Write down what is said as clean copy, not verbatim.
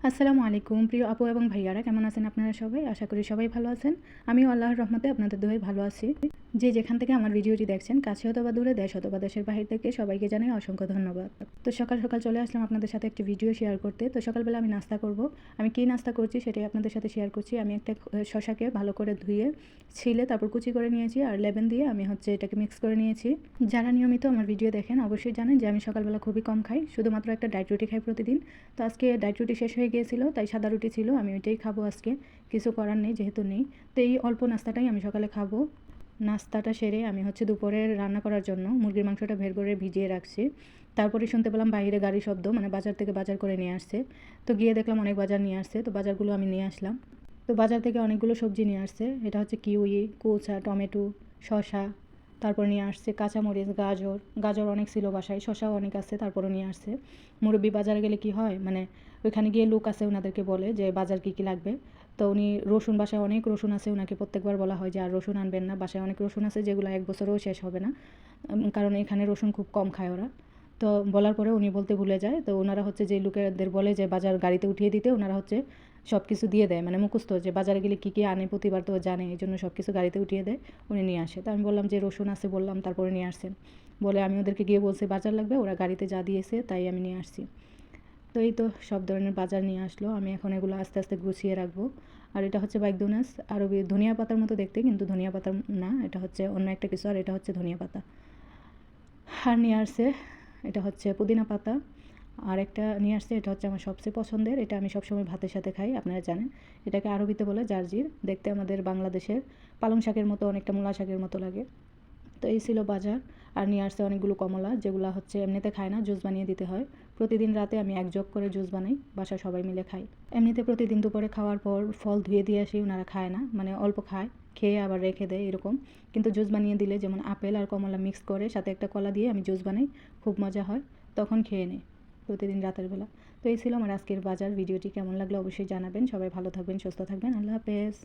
আসসালামু আলাইকুম প্রিয় আপু এবং ভাইয়ারা, কেমন আছেন আপনারা সবাই? আশা করি সবাই ভালো আছেন। আমিও আল্লাহর রহমতে আপনাদের দোয়ায় ভালো আছি। যে যেখান থেকে আমার ভিডিওটি দেখছেন, কাছে অথবা দূরে, দেশ অথবা দেশের বাহির থেকে, সবাইকে জানাই অসংখ্য ধন্যবাদ। তো সকাল সকাল চলে আসলাম আপনাদের সাথে একটি ভিডিও শেয়ার করতে। তো সকালবেলা আমি নাস্তা করব। আমি কী নাস্তা করছি সেটাই আপনাদের সাথে শেয়ার করছি। আমি একটা শশাকে ভালো করে ধুয়ে ছিলে তারপর কুচি করে নিয়েছি, আর লেবন দিয়ে আমি এটাকে মিক্স করে নিয়েছি। যারা নিয়মিত আমার ভিডিও দেখেন অবশ্যই জানেন যে আমি সকালবেলা খুবই কম খাই, শুধুমাত্র একটা ডায়েট রুটি খাই প্রতিদিন। তো আজকে ডায়েট রুটি শেষ হয়ে গিয়েছিল, তাই সাদা রুটি ছিল, আমি ওইটাই খাবো আজকে। কিছু করার নেই, যেহেতু নেই। তো এই অল্প নাস্তাটাই আমি সকালে খাবো। নাস্তাটা সেরে আমি দুপুরে রান্না করার জন্য মুরগির মাংসটা বের করে ভিজিয়ে রাখছি। তারপরে শুনতে পেলাম বাইরে গাড়ি শব্দ, মানে বাজার থেকে বাজার করে নিয়ে আসছে। তো গিয়ে দেখলাম অনেক বাজার নিয়ে আসছে, তো বাজারগুলো আমি নিয়ে আসলাম। তো বাজার থেকে অনেকগুলো সবজি নিয়ে আসছে। এটা হচ্ছে কিউই, কুচা, টমেটো, শসা, তারপর নিয়ে আসছে কাঁচামরিচ, গাজর অনেক ছিল বাসায়, শসাও অনেক আছে, তারপরও নিয়ে আসছে। মুরব্বি বাজারে গেলে কি হয়, মানে ওইখানে গিয়ে লোক আছে, ওনাদেরকে বলে যে বাজার কী কী লাগবে। তো উনি রসুন, বাসায় অনেক রসুন আছে, ওনাকে প্রত্যেকবার বলা হয় যে আর রসুন আনবেন না। বাসায় অনেক রসুন আছে যেগুলো এক বছরেও শেষ হবে না, কারণ এখানে রসুন খুব কম খায় ওরা। তো বলার পরে উনি বলতে ভুলে যায়। তো ওনারা যে লোকেদের বলে যে বাজার গাড়িতে উঠিয়ে দিতে, ওনারা সব কিছু দিয়ে দেয়, মানে মুখস্থ যে বাজারে গেলে কী কী আনে প্রতিবার তো জানে, এই জন্য সব কিছু গাড়িতে উঠিয়ে দেয়, উনি নিয়ে আসে। তো আমি বললাম যে রসুন আছে বললাম, তারপরে নিয়ে আসছেন বলে আমি ওদেরকে গিয়ে বলছি বাজার লাগবে, ওরা গাড়িতে যা দিয়েছে তাই আমি নিয়ে আসছি। তো এই তো সব ধরনের বাজার নিয়ে আসলো, আমি এখন এগুলো আস্তে আস্তে গুছিয়ে রাখবো। আর এটা হচ্ছে বাইকদুনাস, আরবি ধনিয়া পাতার মতো দেখতে, কিন্তু ধনিয়া পাতা না, এটা হচ্ছে অন্য একটা কিছু, আর এটা হচ্ছে ধনিয়া পাতা। আর নিয়ে আসছে এটা হচ্ছে পুদিনা পাতা। আর একটা নিয়ে আসছে, এটা হচ্ছে আমার সবচেয়ে পছন্দের, এটা আমি সবসময় ভাতের সাথে খাই, আপনারা জানেন। এটাকে আরবিতে বলে জারজির, দেখতে আমাদের বাংলাদেশের পালং শাকের মতো, অনেকটা মূলা শাকের মতো লাগে। তো এই ছিল বাজার। আর নিয়ে আসছে অনেকগুলো কমলা, যেগুলো এমনিতে খায় না, জুস বানিয়ে দিতে হয়। প্রতিদিন রাতে আমি এক জগ করে জুস বানাই, বাসায় সবাই মিলে খাই। এমনিতে প্রতিদিন দুপুরে খাওয়ার পর ফল ধুয়ে দিয়ে আসি, ওনারা খায় না, মানে অল্প খায়, খেয়ে আবার রেখে দেয় এরকম। কিন্তু জুস বানিয়ে দিলে, যেমন আপেল আর কমলা মিক্স করে সাথে একটা কলা দিয়ে আমি জুস বানাই, খুব মজা হয়, তখন খেয়ে নেই প্রতিদিন রাতের বেলা। তো এই ছিল আমার আজকের বাজার। ভিডিওটি কেমন লাগলো অবশ্যই জানাবেন। সবাই ভালো থাকবেন, সুস্থ থাকবেন। আল্লাহ হাফেজ।